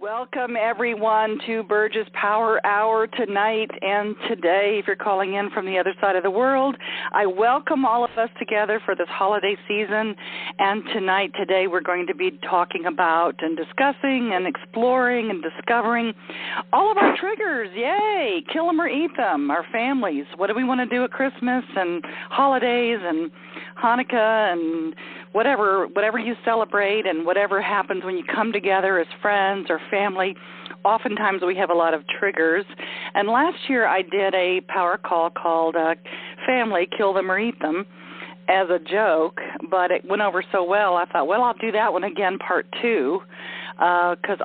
Welcome, everyone, to Burgess Power Hour tonight and today. If you're calling in from the other side of the world, I welcome all of us together for this holiday season. And today, we're going to be talking about and discussing and exploring and discovering all of our triggers. Yay! Kill them or eat them, our families. What do we want to do at Christmas and holidays and Hanukkah and whatever you celebrate and whatever happens when you come together as friends or family. Oftentimes we have a lot of triggers. And last year I did a power call called Family, Kill Them or Eat Them as a joke, but it went over so well I thought, well, I'll do that one again, part 2, because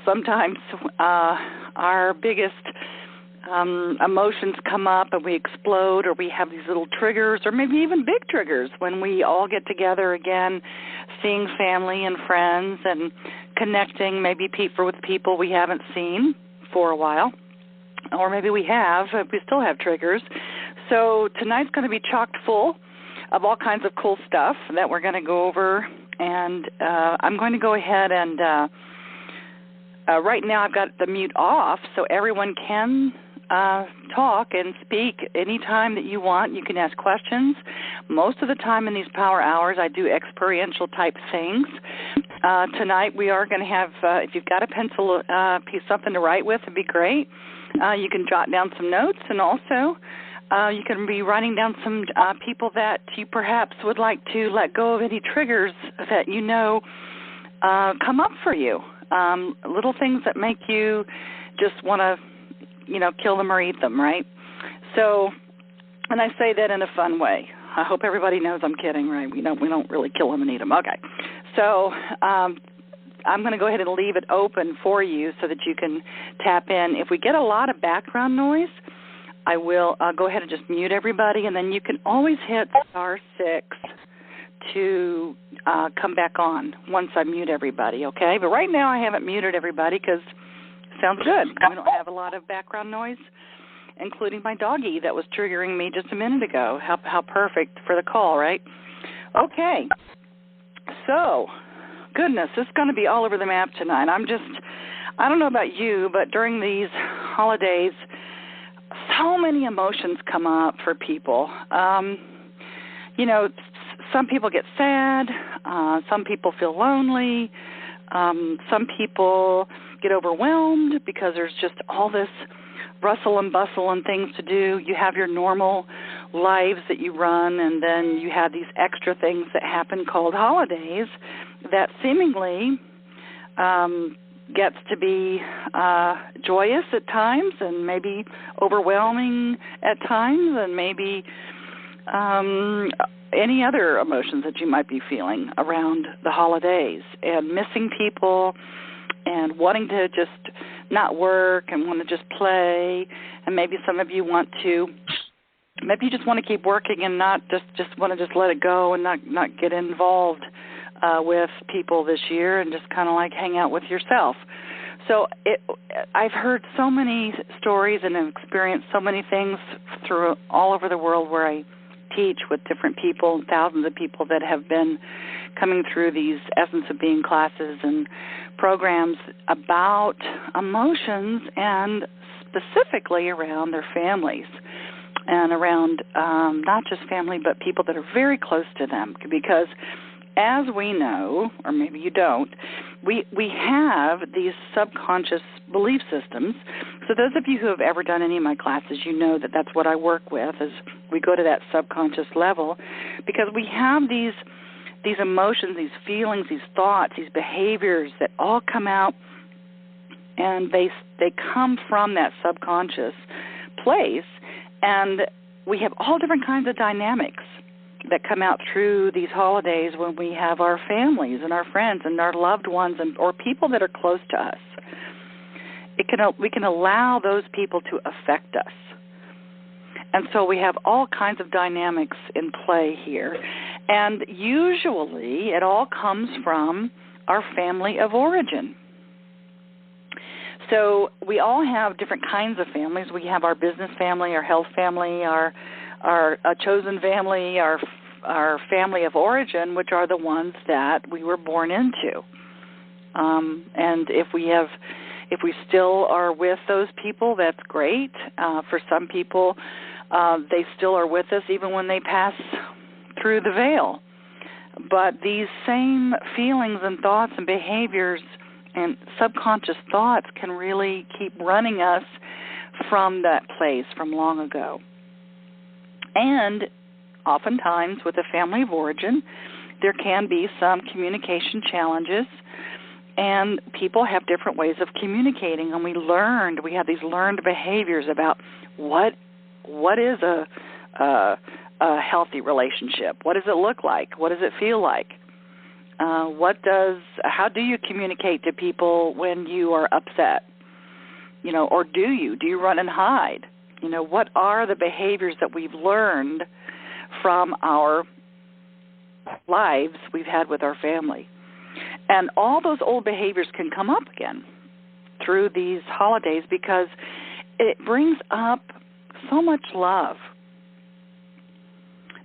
sometimes our biggest emotions come up and we explode, or we have these little triggers, or maybe even big triggers when we all get together again, seeing family and friends and connecting maybe with people we haven't seen for a while, or maybe we still have triggers. So tonight's going to be chocked full of all kinds of cool stuff that we're going to go over, and I'm going to go ahead and right now I've got the mute off so everyone can talk and speak anytime that you want. You can ask questions. Most of the time in these power hours, I do experiential type things. Tonight we are going to have, if you've got a pencil, something to write with, it'd be great. You can jot down some notes, and also you can be writing down some people that you perhaps would like to let go of any triggers that you know come up for you. Little things that make you just want to, kill them or eat them, right? So, and I say that in a fun way. I hope everybody knows I'm kidding, right? We don't really kill them and eat them. Okay. So I'm going to go ahead and leave it open for you so that you can tap in. If we get a lot of background noise, I will go ahead and just mute everybody, and then you can always hit *6 to come back on once I mute everybody, okay? But right now I haven't muted everybody because it sounds good. We don't have a lot of background noise, including my doggie that was triggering me just a minute ago. How perfect for the call, right? Okay. So, goodness, this is going to be all over the map tonight. I don't know about you, but during these holidays, so many emotions come up for people. Some people get sad. Some people feel lonely. Some people get overwhelmed because there's just all this rustle and bustle and things to do. You have your normal lives that you run, and then you have these extra things that happen called holidays that seemingly gets to be joyous at times and maybe overwhelming at times, and maybe any other emotions that you might be feeling around the holidays, and missing people and wanting to just not work and want to just play, and maybe some of you maybe you just want to keep working and not just want to just let it go and not get involved with people this year and just kind of like hang out with yourself. So I've heard so many stories and have experienced so many things through all over the world where I teach with different people, thousands of people that have been coming through these Essence of Being classes and programs about emotions, and specifically around their families and around not just family but people that are very close to them, because as we know, or maybe you don't, we have these subconscious belief systems. So those of you who have ever done any of my classes, you know that that's what I work with, is we go to that subconscious level, because we have these emotions, these feelings, these thoughts, these behaviors that all come out, and they come from that subconscious place, and we have all different kinds of dynamics that come out through these holidays when we have our families and our friends and our loved ones or people that are close to us. We can allow those people to affect us. And so we have all kinds of dynamics in play here. And usually it all comes from our family of origin. So we all have different kinds of families. We have our business family, our health family, our chosen family, our family of origin, which are the ones that we were born into. And if we still are with those people, that's great. For some people, they still are with us even when they pass through the veil. But these same feelings and thoughts and behaviors and subconscious thoughts can really keep running us from that place from long ago. And oftentimes with a family of origin, there can be some communication challenges, and people have different ways of communicating, and we have these learned behaviors about what is a healthy relationship. What does it look like? What does it feel like? How do you communicate to people when you are upset? Or do you run and hide? What are the behaviors that we've learned from our lives we've had with our family? And all those old behaviors can come up again through these holidays because it brings up so much love.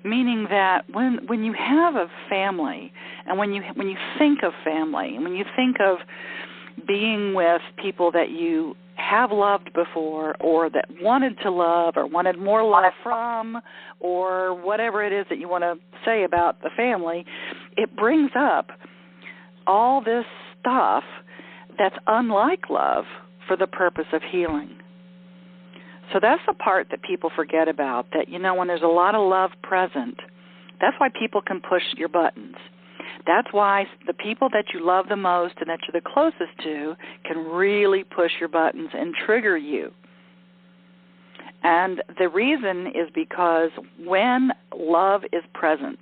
Meaning that when you have a family, and when you think of family, and when you think of being with people that you have loved before, or that wanted to love, or wanted more love from, or whatever it is that you want to say about the family, it brings up all this stuff that's unlike love for the purpose of healing. So that's the part that people forget about, that, when there's a lot of love present, that's why people can push your buttons. That's why the people that you love the most and that you're the closest to can really push your buttons and trigger you. And the reason is because when love is present,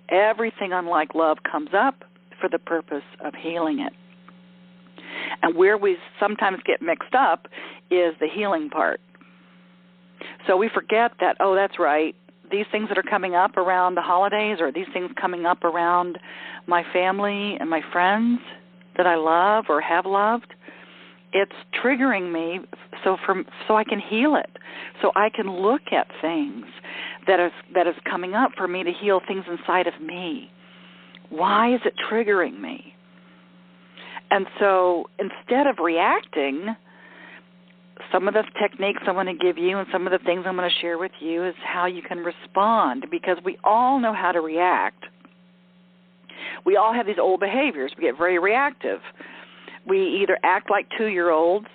everything unlike love comes up for the purpose of healing it. And where we sometimes get mixed up is the healing part. So we forget that, that's right, these things that are coming up around the holidays, or these things coming up around my family and my friends that I love or have loved, it's triggering me so I can heal it, so I can look at things that is coming up for me to heal things inside of me. Why is it triggering me? And so instead of reacting, some of the techniques I'm going to give you and some of the things I'm going to share with you is how you can respond, because we all know how to react. We all have these old behaviors. We get very reactive. We either act like 2-year-olds,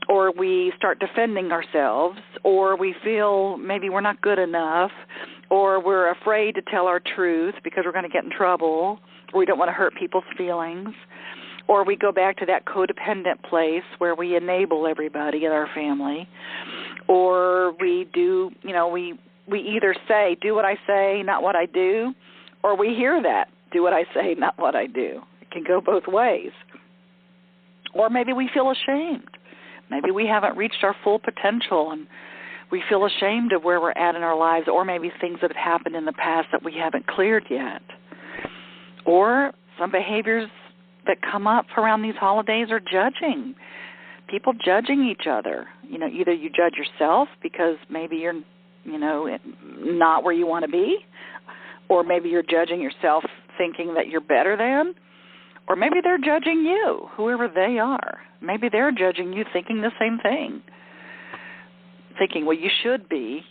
or we start defending ourselves, or we feel maybe we're not good enough, or we're afraid to tell our truth because we're going to get in trouble, or we don't want to hurt people's feelings. Or we go back to that codependent place where we enable everybody in our family. Or we do, we either say, do what I say, not what I do, or we hear that, do what I say, not what I do. It can go both ways. Or maybe we feel ashamed. Maybe we haven't reached our full potential and we feel ashamed of where we're at in our lives, or maybe things that have happened in the past that we haven't cleared yet. Or some behaviors that come up around these holidays are judging. People judging each other. Either you judge yourself because maybe you're, not where you want to be, or maybe you're judging yourself thinking that you're better than, or maybe they're judging you, whoever they are. Maybe they're judging you thinking the same thing, thinking, well, you should be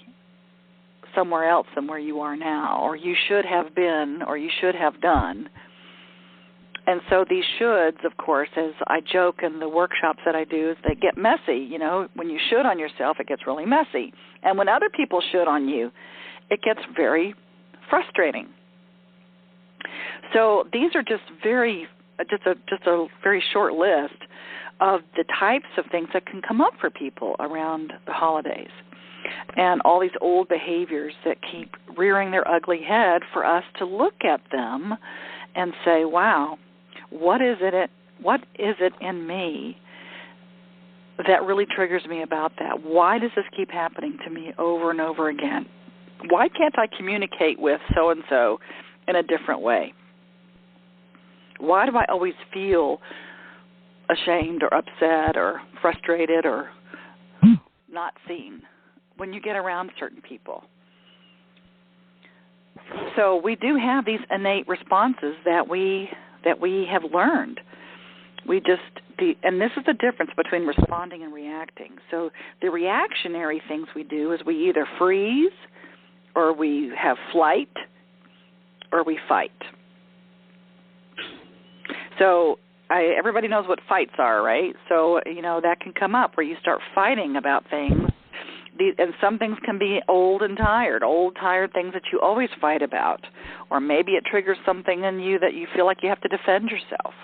somewhere else than where you are now, or you should have been, or you should have done. And so these shoulds, of course, as I joke in the workshops that I do, is they get messy. When you should on yourself, it gets really messy. And when other people should on you, it gets very frustrating. So these are just a very short list of the types of things that can come up for people around the holidays, and all these old behaviors that keep rearing their ugly head for us to look at them and say, wow, what is it in me that really triggers me about that? Why does this keep happening to me over and over again? Why can't I communicate with so-and-so in a different way? Why do I always feel ashamed or upset or frustrated or not seen when you get around certain people? So we do have these innate responses that we have learned And this is the difference between responding and reacting. So the reactionary things we do is we either freeze, or we have flight, or we fight. So everybody knows what fights are, right? So, that can come up where you start fighting about things. And some things can be old, tired things that you always fight about. Or maybe it triggers something in you that you feel like you have to defend yourself.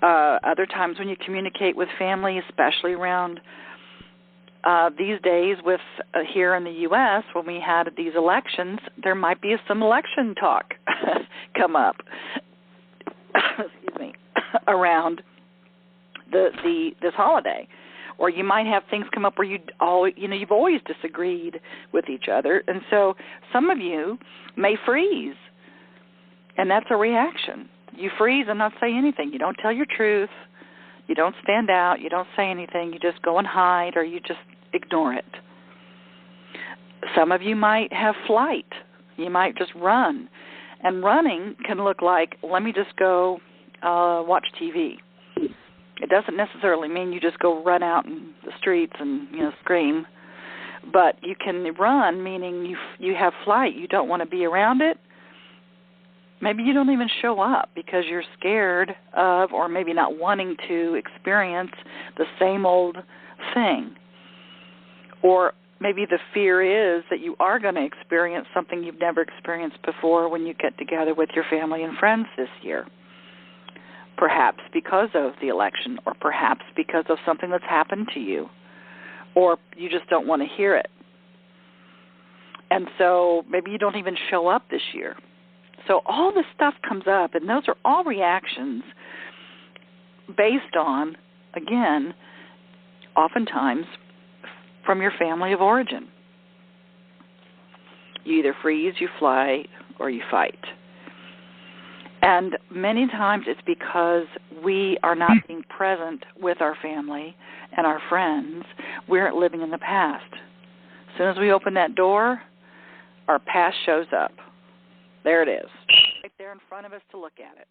Other times when you communicate with family, especially around these days with here in the U.S., when we had these elections, there might be some election talk come up. Excuse me, around this holiday. Or you might have things come up where you've always disagreed with each other, and so some of you may freeze, and that's a reaction. You freeze and not say anything. You don't tell your truth. You don't stand out. You don't say anything. You just go and hide, or you just ignore it. Some of you might have flight. You might just run, and running can look like, let me just go watch TV. It doesn't necessarily mean you just go run out in the streets and scream, but you can run, meaning you have flight. You don't want to be around it. Maybe you don't even show up because you're scared of, or maybe not wanting to experience the same old thing. Or maybe the fear is that you are going to experience something you've never experienced before when you get together with your family and friends this year. Perhaps because of the election, or perhaps because of something that's happened to you, or you just don't want to hear it. And so maybe you don't even show up this year. So all this stuff comes up, and those are all reactions based on, again, oftentimes from your family of origin. You either freeze, you fly, or you fight. And many times it's because we are not being present with our family and our friends. We're living in the past. As soon as we open that door, our past shows up. There it is, right there in front of us to look at it.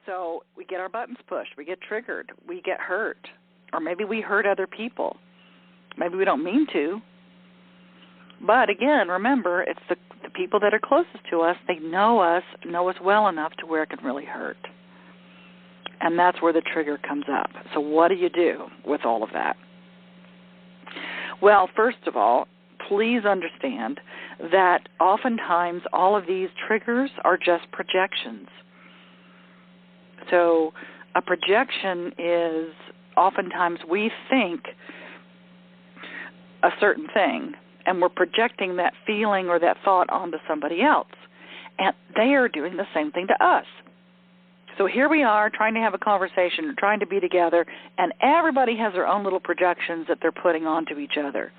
So we get our buttons pushed. We get triggered. We get hurt. Or maybe we hurt other people. Maybe we don't mean to. But again, remember, it's the people that are closest to us. They know us well enough to where it can really hurt. And that's where the trigger comes up. So what do you do with all of that? Well, first of all, please understand that oftentimes all of these triggers are just projections. So a projection is oftentimes we think a certain thing, and we're projecting that feeling or that thought onto somebody else. And they are doing the same thing to us. So here we are trying to have a conversation, trying to be together, and everybody has their own little projections that they're putting onto each other.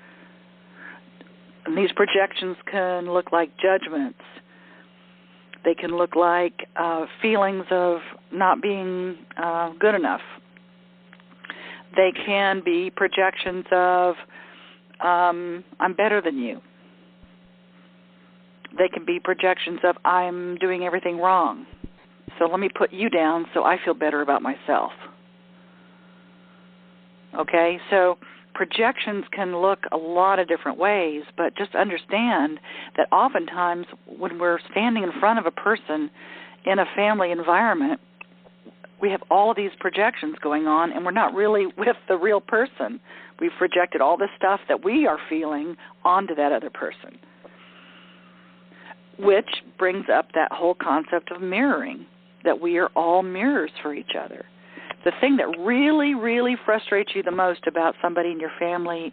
And these projections can look like judgments. They can look like feelings of not being good enough. They can be projections of, I'm better than you. They can be projections of, I'm doing everything wrong. So let me put you down so I feel better about myself. Okay, so projections can look a lot of different ways, but just understand that oftentimes when we're standing in front of a person in a family environment, we have all of these projections going on, and we're not really with the real person. We've projected all this stuff that we are feeling onto that other person, which brings up that whole concept of mirroring, that we are all mirrors for each other. The thing that really, really frustrates you the most about somebody in your family,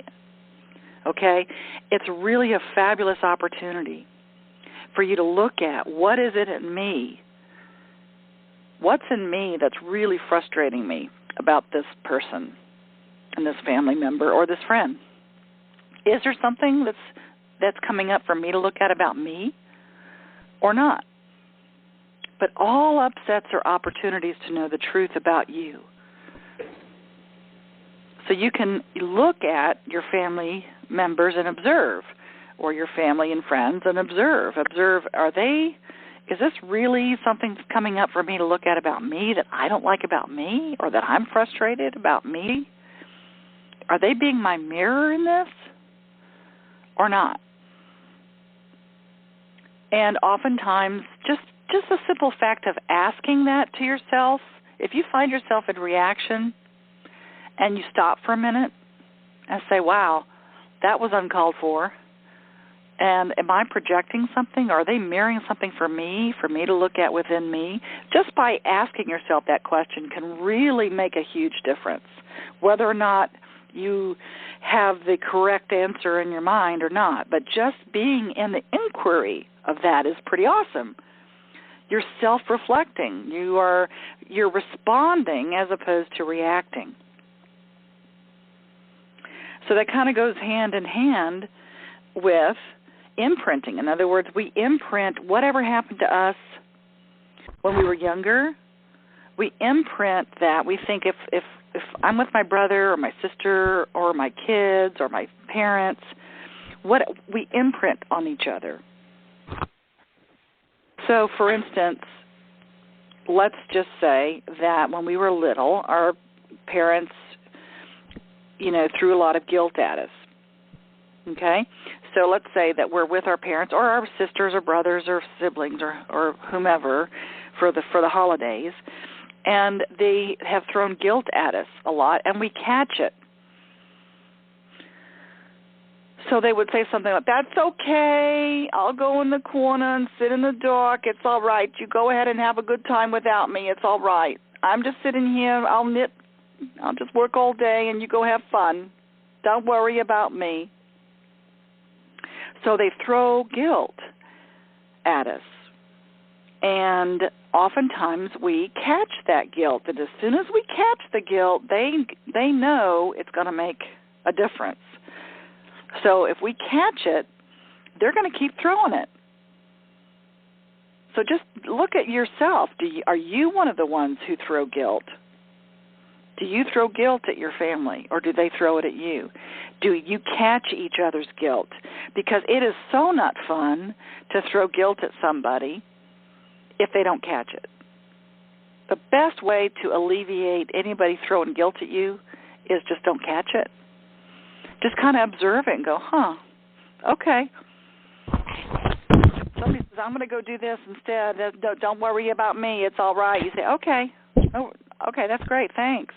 okay, it's really a fabulous opportunity for you to look at what is it in me. What's in me that's really frustrating me about this person and this family member or this friend? Is there something that's coming up for me to look at about me or not? But all upsets are opportunities to know the truth about you. So you can look at your family members and observe, or your family and friends and observe. Observe, is this really something coming up for me to look at about me that I don't like about me, or that I'm frustrated about me? Are they being my mirror in this or not? And oftentimes, just the simple fact of asking that to yourself, if you find yourself in reaction and you stop for a minute and say, wow, that was uncalled for, and am I projecting something? Are they mirroring something for me to look at within me? Just by asking yourself that question can really make a huge difference, whether or not you have the correct answer in your mind or not. But just being in the inquiry of that is pretty awesome. You're self-reflecting. You're responding as opposed to reacting. So that kind of goes hand in hand with imprinting. In other words, we imprint whatever happened to us when we were younger. We imprint that. We think if I'm with my brother or my sister or my kids or my parents, what we imprint on each other. So, for instance, let's just say that when we were little, our parents, threw a lot of guilt at us. Okay? So let's say that we're with our parents or our sisters or brothers or siblings or whomever for the holidays, and they have thrown guilt at us a lot, and we catch it. So they would say something like, that's okay, I'll go in the corner and sit in the dark, it's all right, you go ahead and have a good time without me, it's all right. I'm just sitting here, I'll just work all day and you go have fun. Don't worry about me. So they throw guilt at us. And oftentimes we catch that guilt. And as soon as we catch the guilt, they know it's going to make a difference. So if we catch it, they're going to keep throwing it. So just look at yourself. Are you one of the ones who throw guilt? Do you throw guilt at your family, or do they throw it at you? Do you catch each other's guilt? Because it is so not fun to throw guilt at somebody if they don't catch it. The best way to alleviate anybody throwing guilt at you is just don't catch it. Just kind of observe it and go, okay. Somebody says, I'm going to go do this instead. Don't worry about me. It's all right. You say, okay. Oh, okay, that's great. Thanks.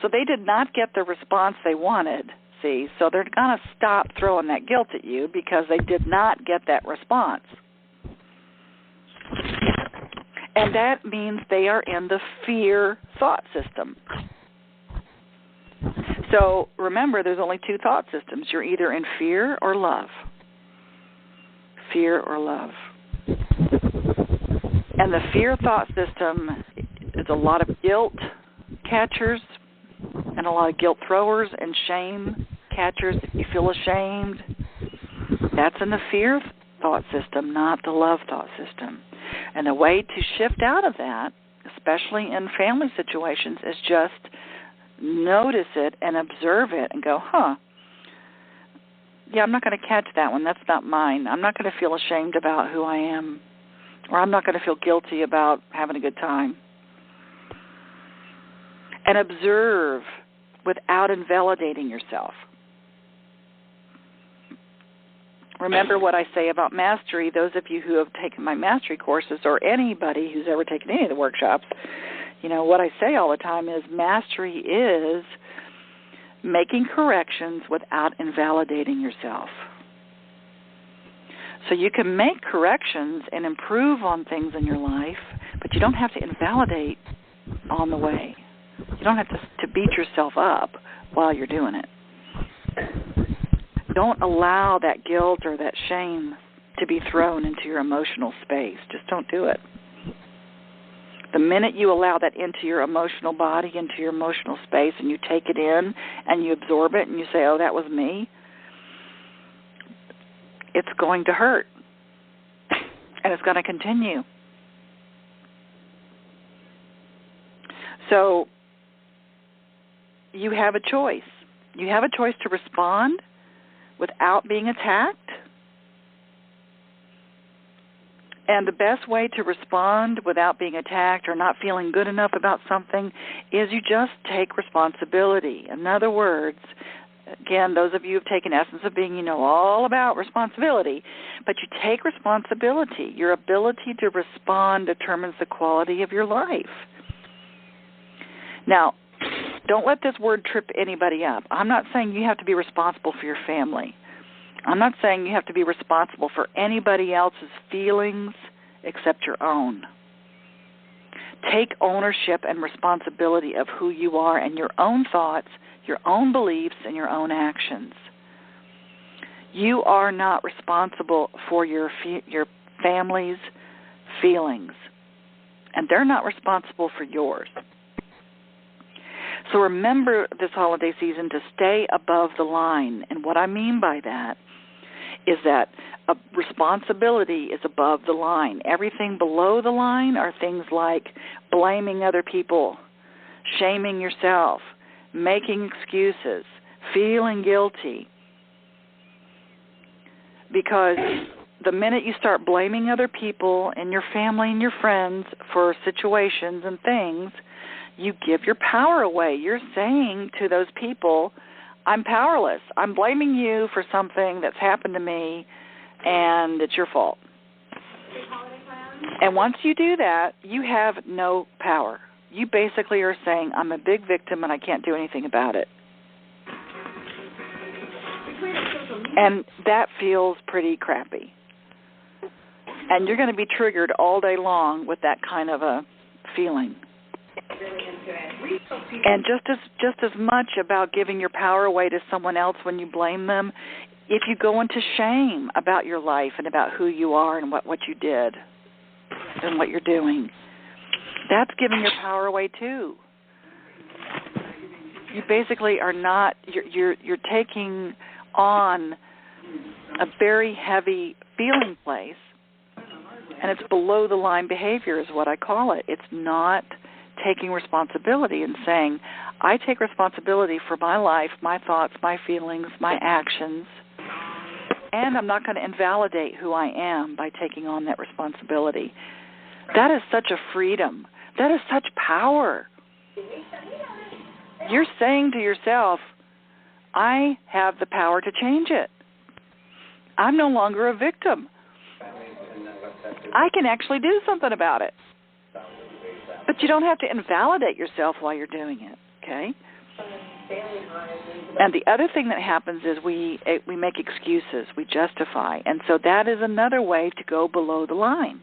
So they did not get the response they wanted, see, so they're going to stop throwing that guilt at you because they did not get that response. And that means they are in the fear thought system. So remember, there's only two thought systems. You're either in fear or love. Fear or love. And the fear thought system is a lot of guilt catchers and a lot of guilt throwers and shame catchers. If you feel ashamed, that's in the fear thought system, not the love thought system. And the way to shift out of that, especially in family situations, is just notice it and observe it and go, yeah, I'm not going to catch that one. That's not mine. I'm not going to feel ashamed about who I am, or I'm not going to feel guilty about having a good time. And observe without invalidating yourself. Remember what I say about mastery. Those of you who have taken my mastery courses, or anybody who's ever taken any of the workshops, what I say all the time is mastery is making corrections without invalidating yourself. So you can make corrections and improve on things in your life, but you don't have to invalidate on the way. You don't have to beat yourself up while you're doing it. Don't allow that guilt or that shame to be thrown into your emotional space. Just don't do it. The minute you allow that into your emotional body, into your emotional space, and you take it in and you absorb it and you say, oh, that was me, it's going to hurt. And it's going to continue. So you have a choice. You have a choice to respond without being attacked. And the best way to respond without being attacked or not feeling good enough about something is you just take responsibility. In other words, again, those of you who have taken Essence of Being, you know all about responsibility, but you take responsibility. Your ability to respond determines the quality of your life. Now, don't let this word trip anybody up. I'm not saying you have to be responsible for your family. I'm not saying you have to be responsible for anybody else's feelings except your own. Take ownership and responsibility of who you are and your own thoughts, your own beliefs, and your own actions. You are not responsible for your family's feelings, and they're not responsible for yours. So remember this holiday season to stay above the line. And what I mean by that is that responsibility is above the line. Everything below the line are things like blaming other people, shaming yourself, making excuses, feeling guilty. Because the minute you start blaming other people and your family and your friends for situations and things, you give your power away. You're saying to those people, I'm powerless. I'm blaming you for something that's happened to me, and it's your fault. And once you do that, you have no power. You basically are saying, I'm a big victim and I can't do anything about it. And that feels pretty crappy. And you're going to be triggered all day long with that kind of a feeling. And just as much about giving your power away to someone else when you blame them, if you go into shame about your life and about who you are and what you did and what you're doing, that's giving your power away too. You basically are not, you're taking on a very heavy feeling place, and it's below the line behavior is what I call it. It's not taking responsibility and saying, I take responsibility for my life, my thoughts, my feelings, my actions, and I'm not going to invalidate who I am by taking on that responsibility. That is such a freedom. That is such power. You're saying to yourself, I have the power to change it. I'm no longer a victim. I can actually do something about it. But you don't have to invalidate yourself while you're doing it, okay? And the other thing that happens is we make excuses, we justify. And so that is another way to go below the line.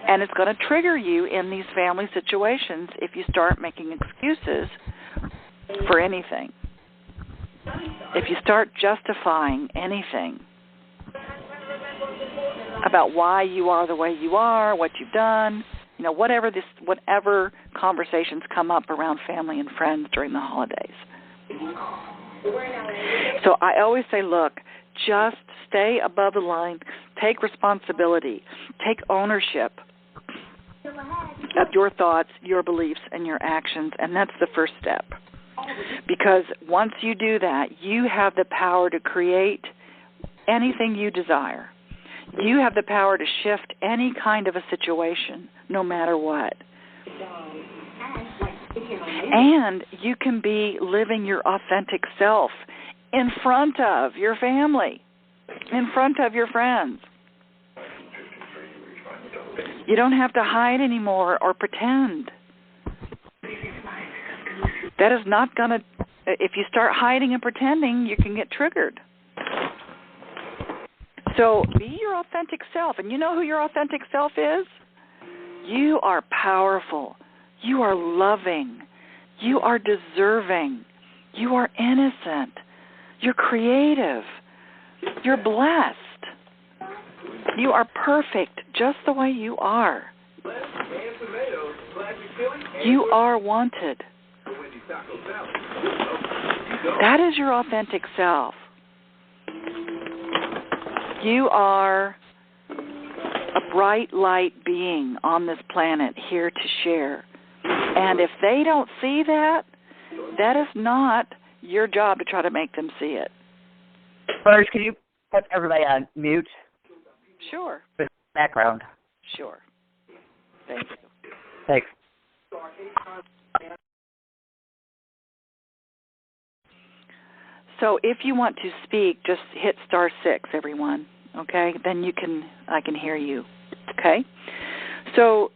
And it's going to trigger you in these family situations if you start making excuses for anything. If you start justifying anything about why you are the way you are, what you've done, you know, whatever conversations come up around family and friends during the holidays. So I always say, look, just stay above the line, take responsibility, take ownership of your thoughts, your beliefs, and your actions, and that's the first step. Because once you do that, you have the power to create anything you desire. You have the power to shift any kind of a situation, no matter what. And you can be living your authentic self in front of your family, in front of your friends. You don't have to hide anymore or pretend. That is not going to, if you start hiding and pretending, you can get triggered. So be your authentic self. And you know who your authentic self is? You are powerful. You are loving. You are deserving. You are innocent. You're creative. You're blessed. You are perfect just the way you are. You are wanted. That is your authentic self. You are a bright light being on this planet here to share. And if they don't see that, that is not your job to try to make them see it. First, can you put everybody on mute? Sure. background. Sure. Thank you. Thanks. So if you want to speak, just hit *6, everyone. Okay? Then I can hear you. Okay? So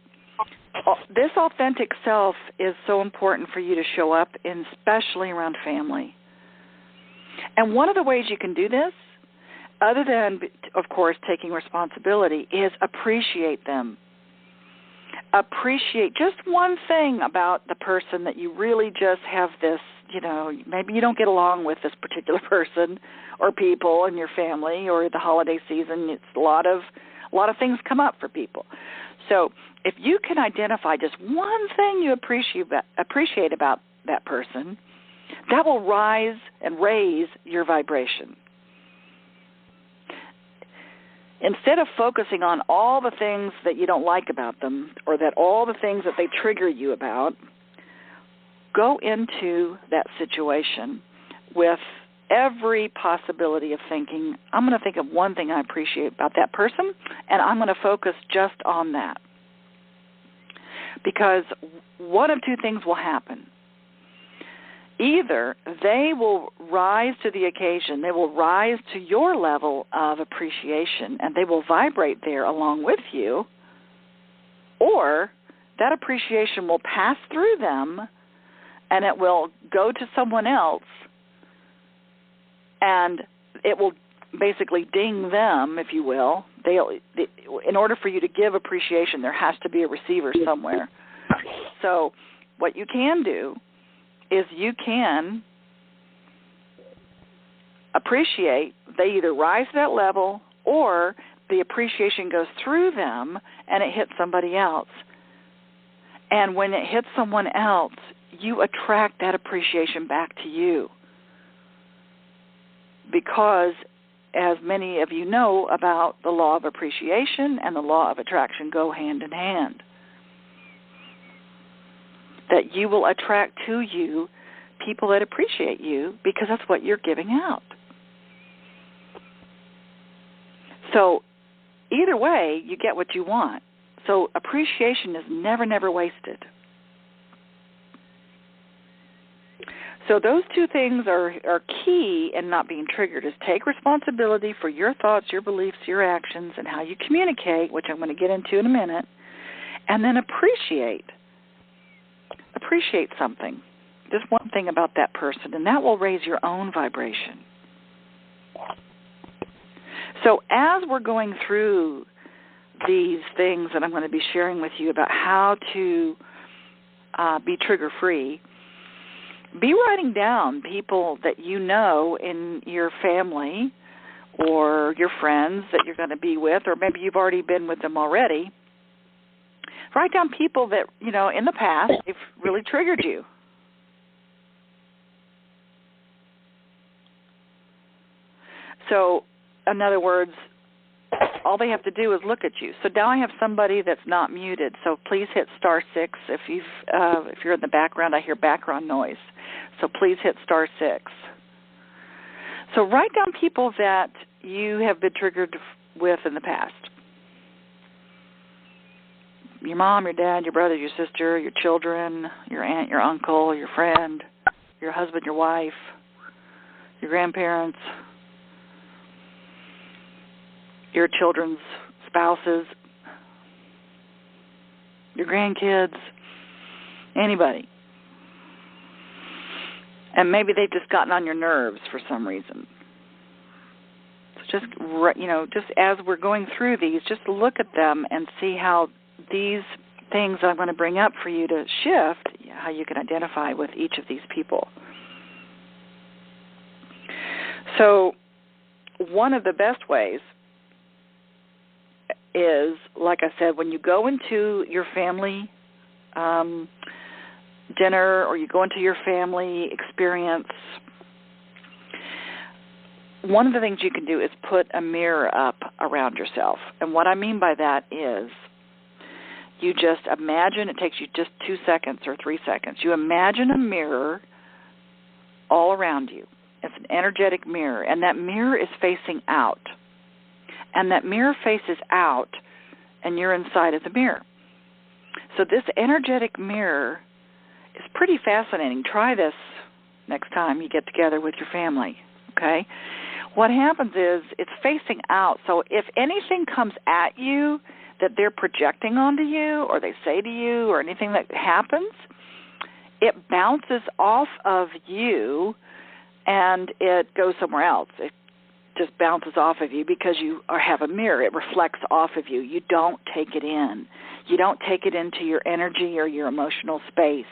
this authentic self is so important for you to show up in, especially around family. And one of the ways you can do this, other than, of course, taking responsibility, is appreciate them. Appreciate just one thing about the person that you really just have this, maybe you don't get along with this particular person or people in your family, or the holiday season. It's a lot of things come up for people. So if you can identify just one thing you appreciate about that person, that will rise and raise your vibration. Instead of focusing on all the things that you don't like about them, or that all the things that they trigger you about, go into that situation with every possibility of thinking, I'm going to think of one thing I appreciate about that person, and I'm going to focus just on that. Because one of two things will happen. Either they will rise to the occasion, they will rise to your level of appreciation, and they will vibrate there along with you, or that appreciation will pass through them and it will go to someone else, and it will basically ding them, if you will. In order for you to give appreciation, there has to be a receiver somewhere. So what you can do is you can appreciate, they either rise to that level or the appreciation goes through them and it hits somebody else. And when it hits someone else, you attract that appreciation back to you. Because, as many of you know about, the law of appreciation and the law of attraction go hand in hand. That you will attract to you people that appreciate you because that's what you're giving out. So either way, you get what you want. So appreciation is never, never wasted. So those two things are key in not being triggered, is take responsibility for your thoughts, your beliefs, your actions, and how you communicate, which I'm going to get into in a minute, and then appreciate something, just one thing about that person, and that will raise your own vibration. So as we're going through these things that I'm going to be sharing with you about how to be trigger-free, be writing down people that you know in your family or your friends that you're going to be with, or maybe you've already been with them already. Write down people that, in the past, they've really triggered you. So, in other words, all they have to do is look at you. So now I have somebody that's not muted. So please hit *6 if you're in the background. I hear background noise. So please hit *6. So write down people that you have been triggered with in the past. Your mom, your dad, your brother, your sister, your children, your aunt, your uncle, your friend, your husband, your wife, your grandparents, your children's spouses, your grandkids, anybody. And maybe they've just gotten on your nerves for some reason. So just as we're going through these, just look at them and see how these things I'm going to bring up for you to shift, how you can identify with each of these people. So one of the best ways is, like I said, when you go into your family dinner or you go into your family experience, one of the things you can do is put a mirror up around yourself. And what I mean by that is you just imagine, it takes you just 2 seconds or 3 seconds. You imagine a mirror all around you. It's an energetic mirror, and that mirror is facing out. And that mirror faces out and you're inside of the mirror. So this energetic mirror is pretty fascinating. Try this next time you get together with your family, okay? What happens is it's facing out. So if anything comes at you that they're projecting onto you or they say to you or anything that happens, it bounces off of you and it goes somewhere else. It just bounces off of you because you have a mirror. It reflects off of you. You don't take it in. You don't take it into your energy or your emotional space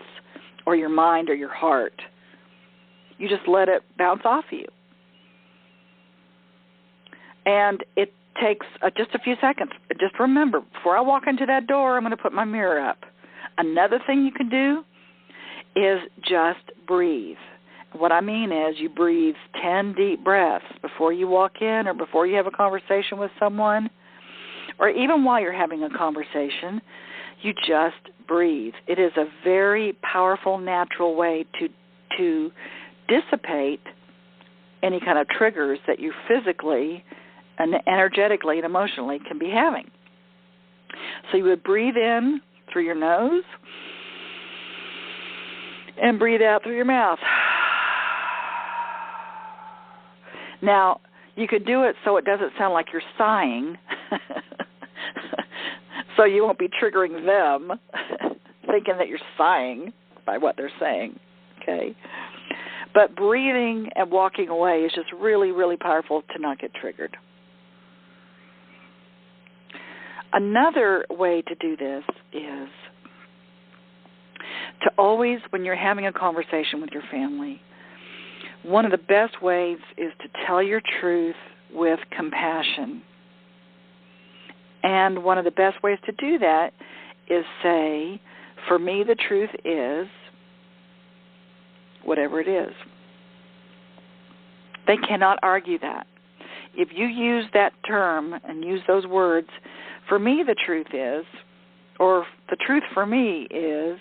or your mind or your heart. You just let it bounce off of you. And it takes just a few seconds. Just remember, before I walk into that door, I'm going to put my mirror up. Another thing you can do is just breathe. What I mean is you breathe 10 deep breaths before you walk in or before you have a conversation with someone, or even while you're having a conversation, you just breathe. It is a very powerful, natural way to dissipate any kind of triggers that you physically and energetically and emotionally can be having. So you would breathe in through your nose and breathe out through your mouth. Now, you could do it so it doesn't sound like you're sighing, so you won't be triggering them thinking that you're sighing by what they're saying, okay? But breathing and walking away is just really, really powerful to not get triggered. Another way to do this is to always, when you're having a conversation with your family, one of the best ways is to tell your truth with compassion. And one of the best ways to do that is say, for me, the truth is whatever it is. They cannot argue that. If you use that term and use those words, for me, the truth is, or the truth for me is,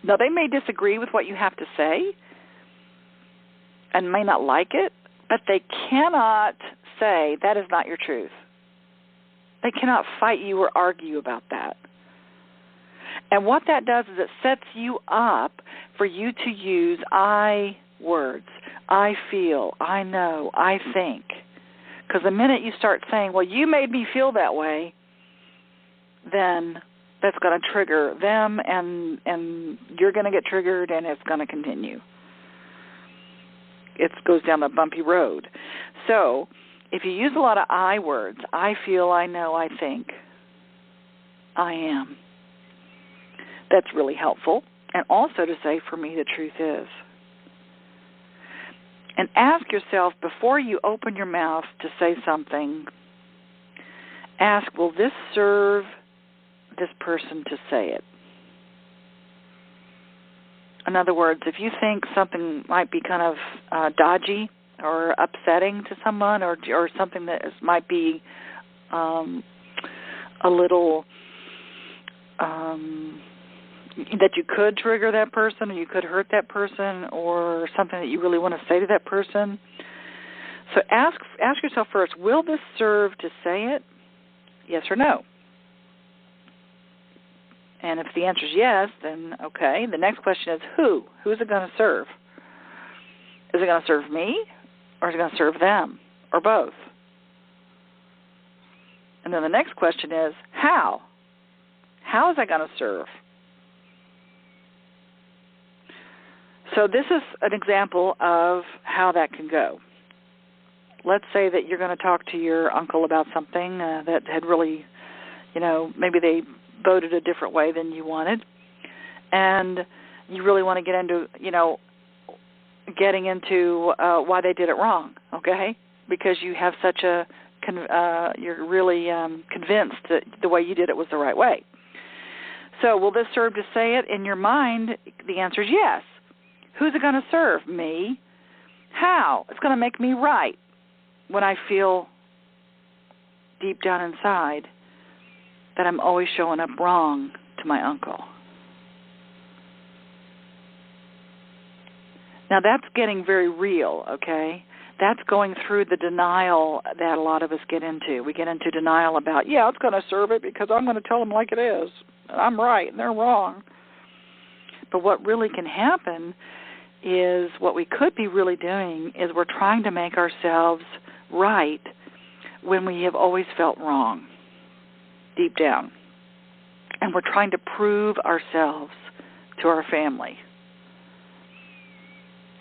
now they may disagree with what you have to say and may not like it, but they cannot say that is not your truth. They cannot fight you or argue about that. And what that does is it sets you up for you to use I words. I feel, I know, I think. Because the minute you start saying, well, you made me feel that way, then that's going to trigger them and you're going to get triggered and it's going to continue. It goes down a bumpy road. So if you use a lot of I words, I feel, I know, I think, I am, that's really helpful. And also to say, for me, the truth is. And ask yourself, before you open your mouth to say something, ask, will this serve this person to say it? In other words, if you think something might be kind of dodgy or upsetting to someone or something that might be a little that you could trigger that person or you could hurt that person or something that you really want to say to that person. So ask yourself first, will this serve to say it? Yes or no? And if the answer is yes, then okay. The next question is who? Who is it going to serve? Is it going to serve me or is it going to serve them or both? And then the next question is how? How is that going to serve? So this is an example of how that can go. Let's say that you're going to talk to your uncle about something that had really, maybe they voted a different way than you wanted, and you really want to get into, getting into why they did it wrong, okay? Because you have such you're really convinced that the way you did it was the right way. So will this serve to say it? In your mind, the answer is yes. Who's it going to serve? Me. How? It's going to make me right when I feel deep down inside that I'm always showing up wrong to my uncle. Now that's getting very real, okay? That's going through the denial that a lot of us get into. We get into denial about, it's going to serve it because I'm going to tell them like it is. I'm right and they're wrong. But what really can happen is what we could be really doing is we're trying to make ourselves right when we have always felt wrong deep down. And we're trying to prove ourselves to our family.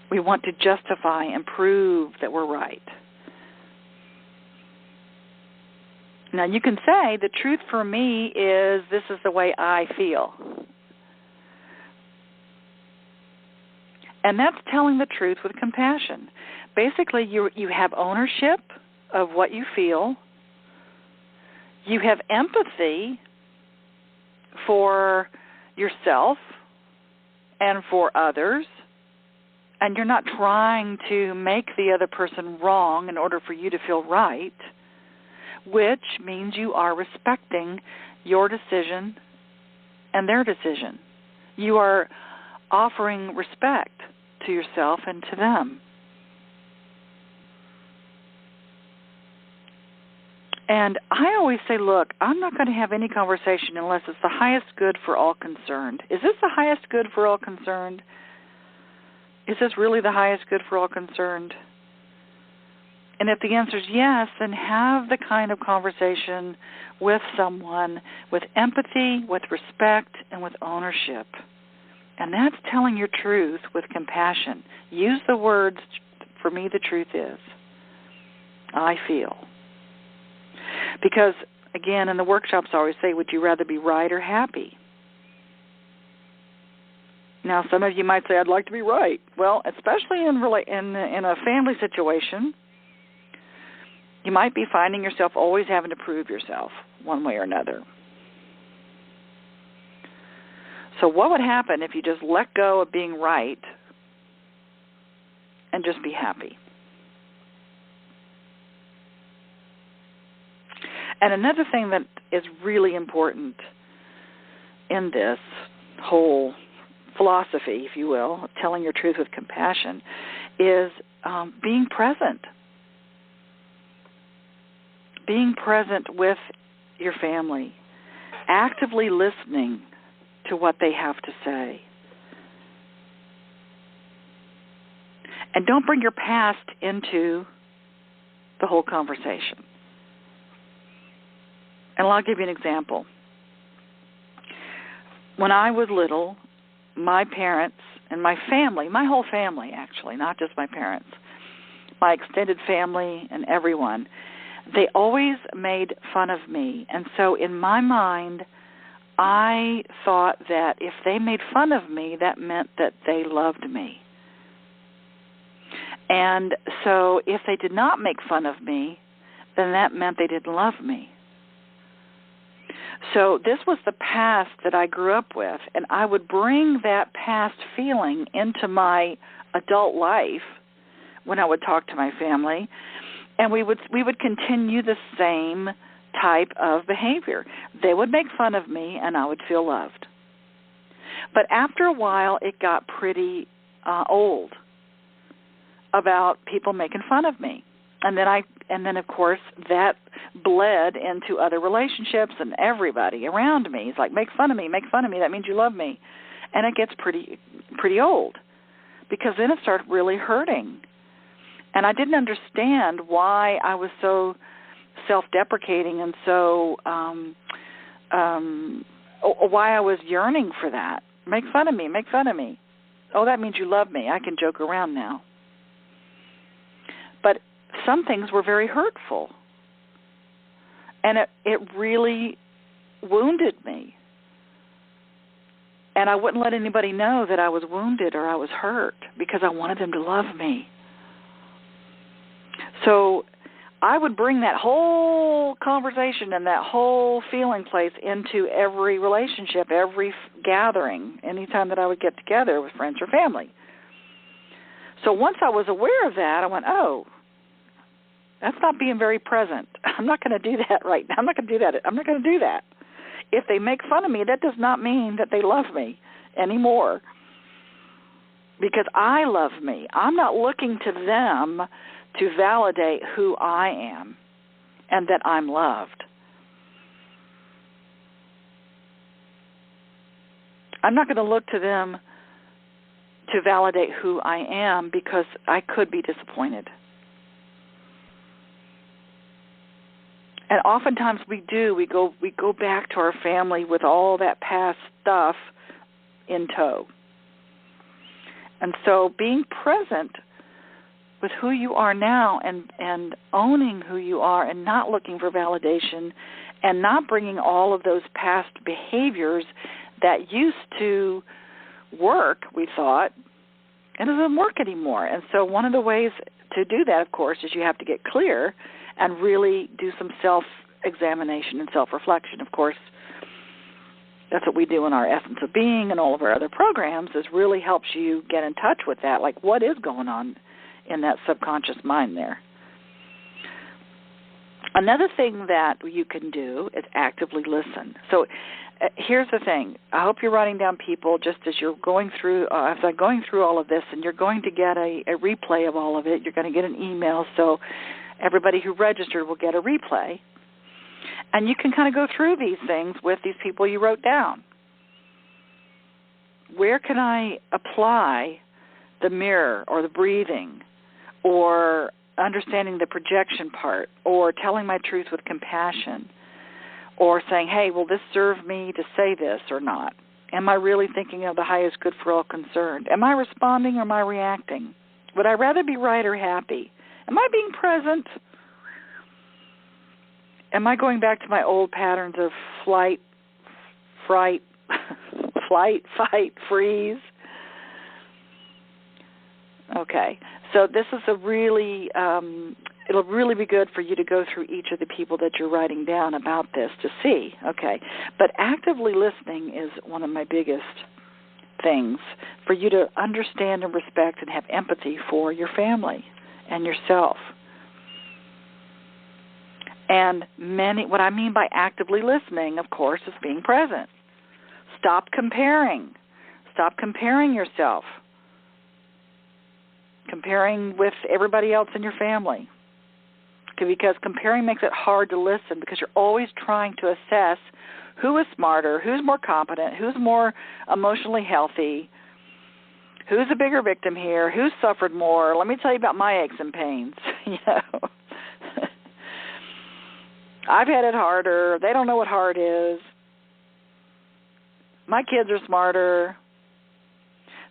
We want to justify and prove that we're right. Now, you can say the truth for me is this is the way I feel. And that's telling the truth with compassion. Basically, you have ownership of what you feel. You have empathy for yourself and for others. And you're not trying to make the other person wrong in order for you to feel right, which means you are respecting your decision and their decision. You are offering respect to yourself and to them. And I always say, look, I'm not going to have any conversation unless it's the highest good for all concerned. Is this the highest good for all concerned? Is this really the highest good for all concerned? And if the answer is yes, then have the kind of conversation with someone with empathy, with respect, and with ownership. And that's telling your truth with compassion. Use the words, for me the truth is, I feel. Because, again, in the workshops I always say, would you rather be right or happy? Now, some of you might say, I'd like to be right. Well, especially in a family situation, you might be finding yourself always having to prove yourself one way or another. So what would happen if you just let go of being right and just be happy? And another thing that is really important in this whole philosophy, if you will, telling your truth with compassion, is being present. Being present with your family, actively listening to what they have to say. And don't bring your past into the whole conversation. And I'll give you an example. When I was little, my parents and my family, my whole family actually, not just my parents, my extended family and everyone, they always made fun of me. And so in my mind, I thought that if they made fun of me, that meant that they loved me. And so if they did not make fun of me, then that meant they didn't love me. So this was the past that I grew up with, and I would bring that past feeling into my adult life when I would talk to my family, and we would continue the same type of behavior. They would make fun of me, and I would feel loved. But after a while, it got pretty old about people making fun of me. And then of course that bled into other relationships and everybody around me. It's like, make fun of me, that means you love me. And it gets pretty old because then it started really hurting. And I didn't understand why I was so self-deprecating and so why I was yearning for that. Make fun of me. Oh, that means you love me. I can joke around now. But some things were very hurtful, and it really wounded me. And I wouldn't let anybody know that I was wounded or I was hurt because I wanted them to love me. So I would bring that whole conversation and that whole feeling place into every relationship, every gathering, anytime that I would get together with friends or family. So once I was aware of that, I went, oh, that's not being very present. I'm not going to do that right now. I'm not going to do that. If they make fun of me, that does not mean that they love me anymore because I love me. I'm not looking to them to validate who I am and that I'm loved. I'm not going to look to them to validate who I am because I could be disappointed. And oftentimes we do. We go back to our family with all that past stuff in tow. And so being present with who you are now and owning who you are and not looking for validation and not bringing all of those past behaviors that used to work, we thought, and it doesn't work anymore. And so one of the ways to do that, of course, is you have to get clear and really do some self-examination and self-reflection. Of course, that's what we do in our Essence of Being and all of our other programs, is really helps you get in touch with that, like what is going on in that subconscious mind there. Another thing that you can do is actively listen. So here's the thing. I hope you're writing down, people, just as you're going through, as I'm going through all of this, and you're going to get a replay of all of it. You're going to get an email, so everybody who registered will get a replay. And you can kind of go through these things with these people you wrote down. Where can I apply the mirror or the breathing or understanding the projection part or telling my truth with compassion or saying, hey, will this serve me to say this or not? Am I really thinking of the highest good for all concerned? Am I responding or am I reacting? Would I rather be right or happy? Am I being present? Am I going back to my old patterns of flight, fight, freeze? Okay, so this is a really, it'll really be good for you to go through each of the people that you're writing down about this to see, okay. But actively listening is one of my biggest things for you to understand and respect and have empathy for your family and yourself. And what I mean by actively listening, of course, is being present. Stop comparing. Stop comparing yourself. Comparing with everybody else in your family. Because comparing makes it hard to listen because you're always trying to assess who is smarter, who's more competent, who's more emotionally healthy, who's a bigger victim here, who's suffered more. Let me tell you about my aches and pains, you know. I've had it harder. They don't know what hard is. My kids are smarter.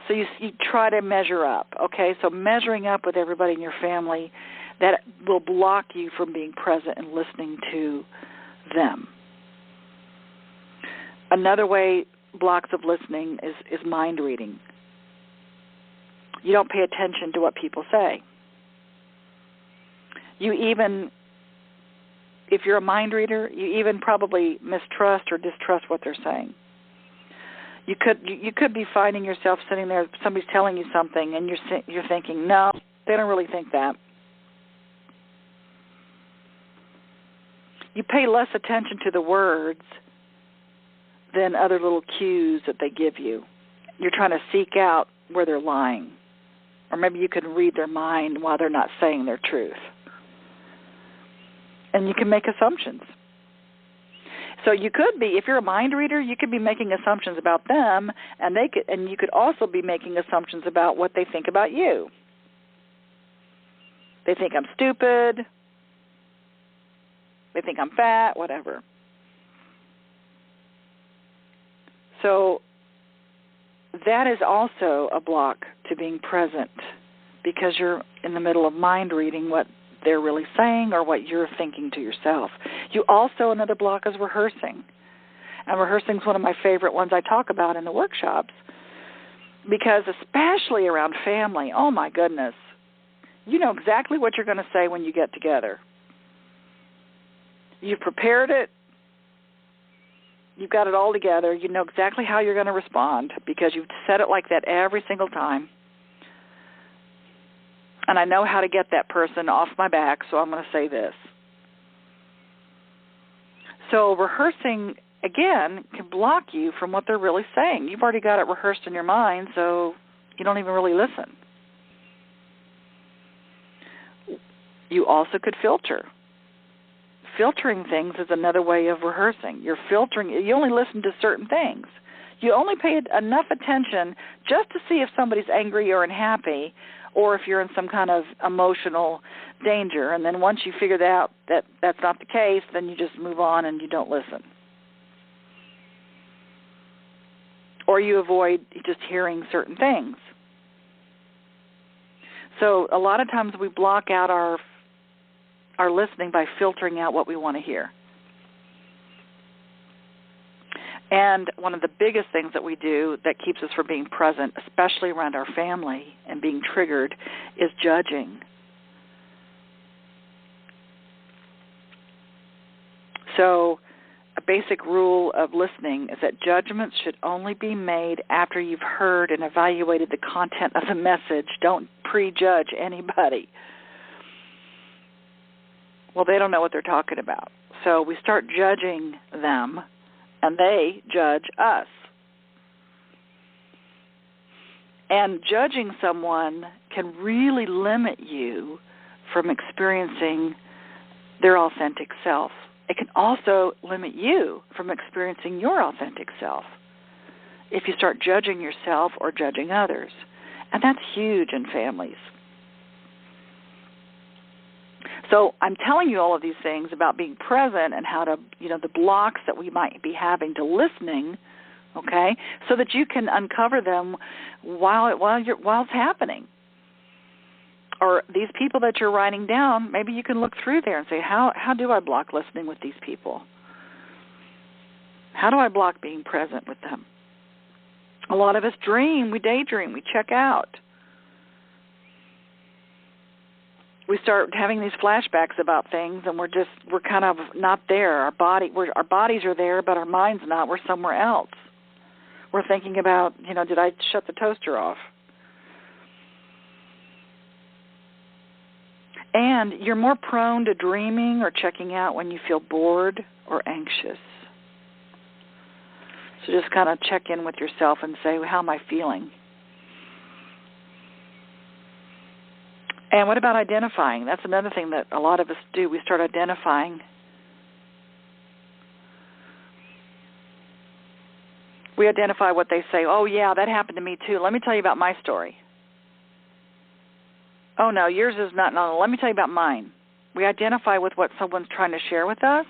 So you try to measure up, okay? So measuring up with everybody in your family, that will block you from being present and listening to them. Another way blocks of listening is mind reading. You don't pay attention to what people say. You even, if you're a mind reader, you even probably mistrust or distrust what they're saying. You could be finding yourself sitting there, somebody's telling you something, and you're thinking, no, they don't really think that. You pay less attention to the words than other little cues that they give you. You're trying to seek out where they're lying. Or maybe you can read their mind while they're not saying their truth. And you can make assumptions. So you could be, if you're a mind reader, you could be making assumptions about them, and you could also be making assumptions about what they think about you. They think I'm stupid. They think I'm fat, whatever. So that is also a block to being present because you're in the middle of mind reading what they're really saying or what you're thinking to yourself. You also, another block is rehearsing. And rehearsing is one of my favorite ones I talk about in the workshops because especially around family, oh my goodness, you know exactly what you're going to say when you get together. You've prepared it. You've got it all together. You know exactly how you're going to respond because you've said it like that every single time. And I know how to get that person off my back, so I'm going to say this. So rehearsing, again, can block you from what they're really saying. You've already got it rehearsed in your mind, so you don't even really listen. You also could filter. Filtering things is another way of rehearsing. You're filtering. You only listen to certain things. You only pay enough attention just to see if somebody's angry or unhappy, or if you're in some kind of emotional danger. And then once you figure out that that's not the case, then you just move on and you don't listen. Or you avoid just hearing certain things. So a lot of times we block out our listening by filtering out what we want to hear. And one of the biggest things that we do that keeps us from being present, especially around our family and being triggered, is judging. So a basic rule of listening is that judgments should only be made after you've heard and evaluated the content of the message. Don't prejudge anybody. Well, they don't know what they're talking about. So we start judging them, and they judge us. And judging someone can really limit you from experiencing their authentic self. It can also limit you from experiencing your authentic self if you start judging yourself or judging others. And that's huge in families. So I'm telling you all of these things about being present and how to, the blocks that we might be having to listening, okay, so that you can uncover them while it's happening. Or these people that you're writing down, maybe you can look through there and say, how do I block listening with these people? How do I block being present with them? A lot of us dream, we daydream, we check out. We start having these flashbacks about things, and we're kind of not there. Our bodies are there, but our mind's not. We're somewhere else. We're thinking about, did I shut the toaster off? And you're more prone to dreaming or checking out when you feel bored or anxious. So just kind of check in with yourself and say, how am I feeling? And what about identifying? That's another thing that a lot of us do. We start identifying. We identify what they say. Oh, yeah, that happened to me too. Let me tell you about my story. Oh, no, yours is not. No, let me tell you about mine. We identify with what someone's trying to share with us,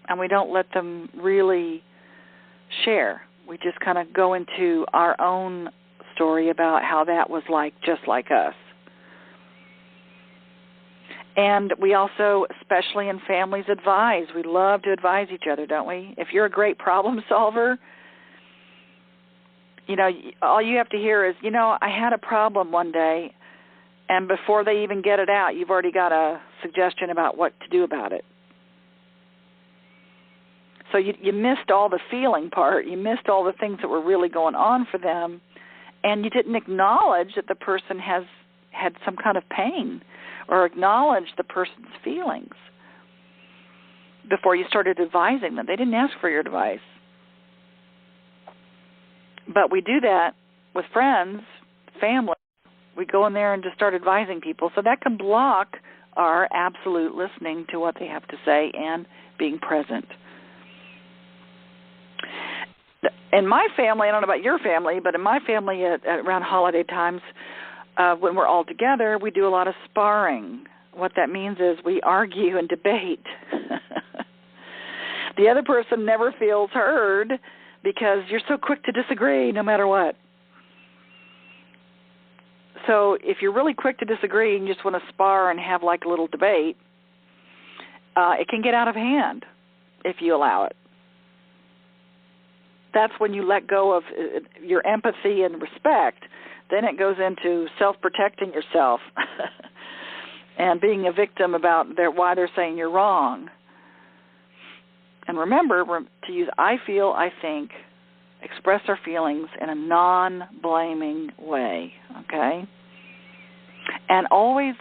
and we don't let them really share. We just kind of go into our own story about how that was just like us. And we also, especially in families, advise. We love to advise each other, don't we? If you're a great problem solver, all you have to hear is, I had a problem one day, and before they even get it out, you've already got a suggestion about what to do about it. So you missed all the feeling part. You missed all the things that were really going on for them, and you didn't acknowledge that the person had some kind of pain or acknowledge the person's feelings before you started advising them. They didn't ask for your advice. But we do that with friends, family. We go in there and just start advising people. So that can block our absolute listening to what they have to say and being present. In my family, I don't know about your family, but in my family around holiday times, when we're all together, we do a lot of sparring. What that means is we argue and debate. The other person never feels heard because you're so quick to disagree no matter what. So if you're really quick to disagree and you just want to spar and have a little debate, it can get out of hand if you allow it. That's when you let go of your empathy and respect. Then it goes into self-protecting yourself and being a victim about why they're saying you're wrong. And remember to use I feel, I think, express our feelings in a non-blaming way, okay? And always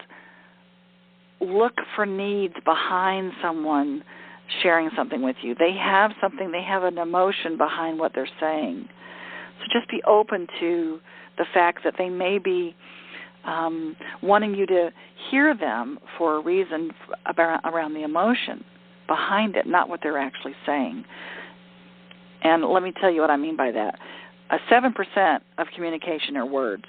look for needs behind someone sharing something with you. They have something, they have an emotion behind what they're saying. So just be open to the fact that they may be wanting you to hear them for a reason around the emotion behind it, not what they're actually saying. And let me tell you what I mean by that. 7% of communication are words.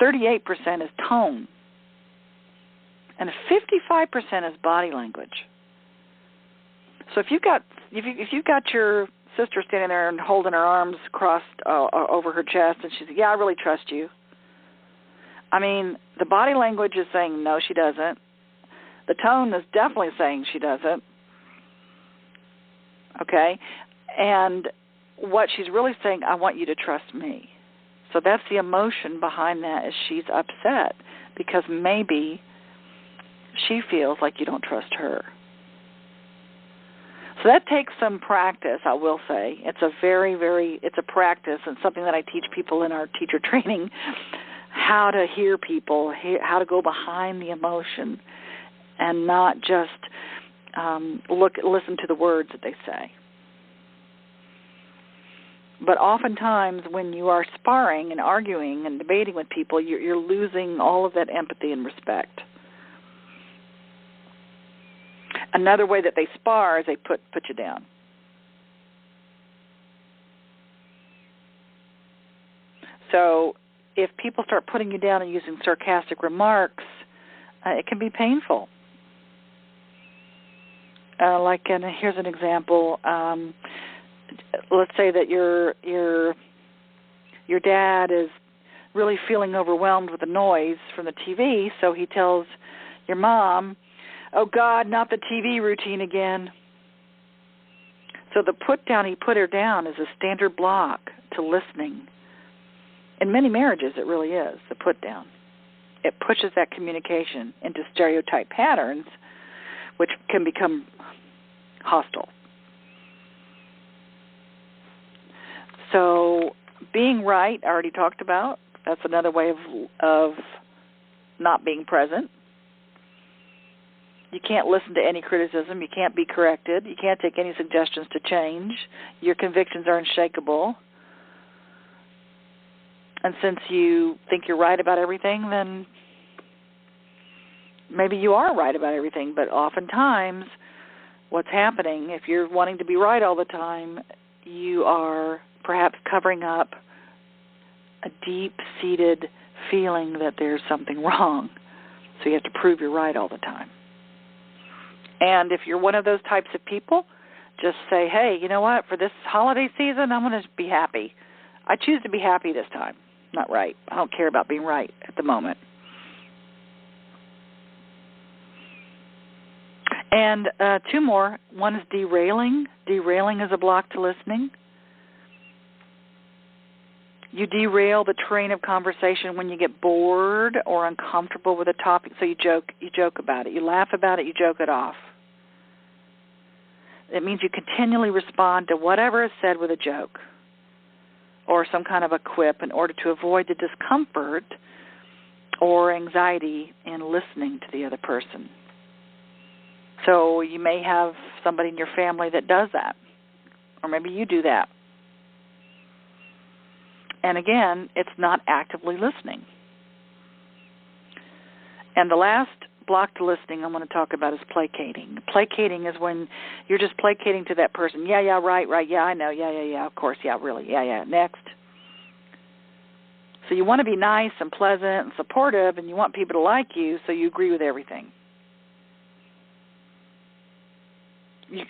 38% is tone. And 55% is body language. So if you've got your sister standing there and holding her arms crossed over her chest, and she's, yeah, I really trust you. I mean, the body language is saying, no, she doesn't. The tone is definitely saying she doesn't. Okay? And what she's really saying, I want you to trust me. So that's the emotion behind that, is she's upset because maybe she feels like you don't trust her. So that takes some practice, I will say. It's a practice, and something that I teach people in our teacher training, how to hear people, how to go behind the emotion and not just listen to the words that they say. But oftentimes when you are sparring and arguing and debating with people, you're losing all of that empathy and respect. Another way that they spar is they put you down. So if people start putting you down and using sarcastic remarks, it can be painful. Here's an example. Let's say that your dad is really feeling overwhelmed with the noise from the TV, so he tells your mom, oh, God, not the TV routine again. So the put down, he put her down, is a standard block to listening. In many marriages, it really is, the put down. It pushes that communication into stereotype patterns, which can become hostile. So being right, I already talked about. That's another way of not being present. You can't listen to any criticism. You can't be corrected. You can't take any suggestions to change. Your convictions are unshakable. And since you think you're right about everything, then maybe you are right about everything. But oftentimes what's happening, if you're wanting to be right all the time, you are perhaps covering up a deep-seated feeling that there's something wrong. So you have to prove you're right all the time. And if you're one of those types of people, just say, hey, you know what, for this holiday season, I'm going to be happy. I choose to be happy this time, not right. I don't care about being right at the moment. And two more. One is derailing. Derailing is a block to listening. You derail the train of conversation when you get bored or uncomfortable with a topic, so you joke about it. You laugh about it, you joke it off. It means you continually respond to whatever is said with a joke or some kind of a quip in order to avoid the discomfort or anxiety in listening to the other person. So you may have somebody in your family that does that, or maybe you do that. And again, it's not actively listening. And the last block to listening I'm going to talk about is placating. Placating is when you're just placating to that person. Yeah, right, yeah, I know, yeah, of course, yeah, really, yeah, next. So you want to be nice and pleasant and supportive, and you want people to like you, so you agree with everything.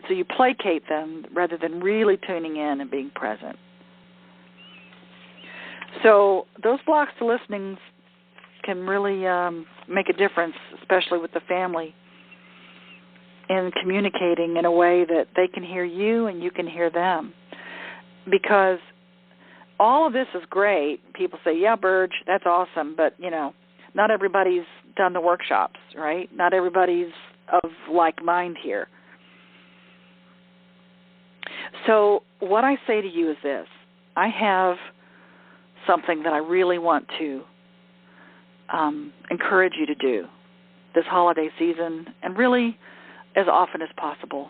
So you placate them rather than really tuning in and being present. So those blocks to listening can really make a difference, especially with the family, in communicating in a way that they can hear you and you can hear them. Because all of this is great. People say, yeah, Burge, that's awesome, but, not everybody's done the workshops, right? Not everybody's of like mind here. So what I say to you is this. I have something that I really want to encourage you to do this holiday season, and really as often as possible,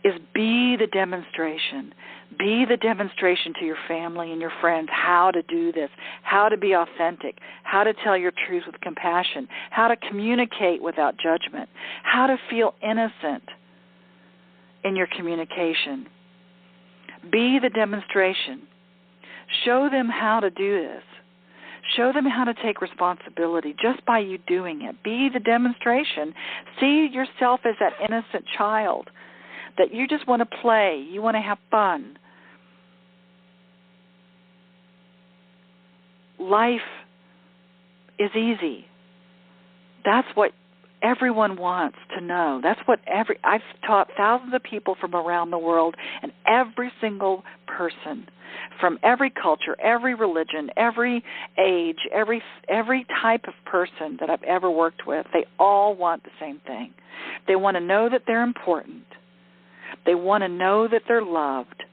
is be the demonstration. Be the demonstration to your family and your friends how to do this, how to be authentic, how to tell your truth with compassion, how to communicate without judgment, how to feel innocent in your communication. Be the demonstration. Show them how to do this. Show them how to take responsibility just by you doing it. Be the demonstration. See yourself as that innocent child that you just want to play, you want to have fun. Life is easy. That's what everyone wants to know. That's what I've taught thousands of people from around the world, and every single person from every culture, every religion, every age, every type of person that I've ever worked with, they all want the same thing. They want to know that they're important. They want to know that they're loved.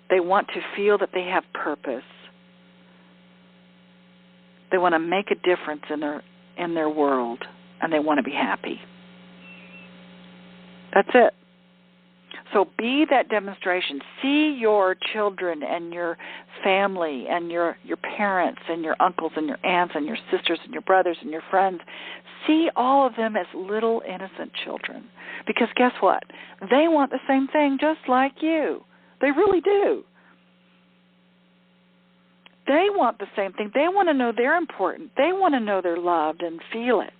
They want to feel that they have purpose. They want to make a difference in their world, and they want to be happy. That's it. So be that demonstration. See your children and your family and your parents and your uncles and your aunts and your sisters and your brothers and your friends. See all of them as little innocent children. Because guess what? They want the same thing just like you. They really do. They want the same thing. They want to know they're important. They want to know they're loved and feel it.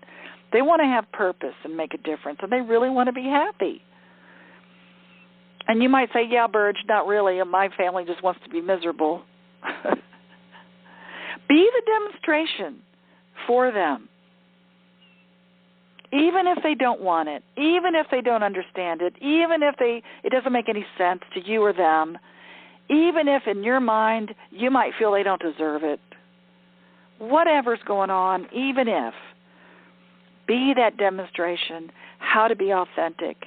They want to have purpose and make a difference, and they really want to be happy. And you might say, yeah, Burge, not really. My family just wants to be miserable. Be the demonstration for them. Even if they don't want it, even if they don't understand it, even if it doesn't make any sense to you or them, even if in your mind you might feel they don't deserve it, whatever's going on, even if, be that demonstration, how to be authentic,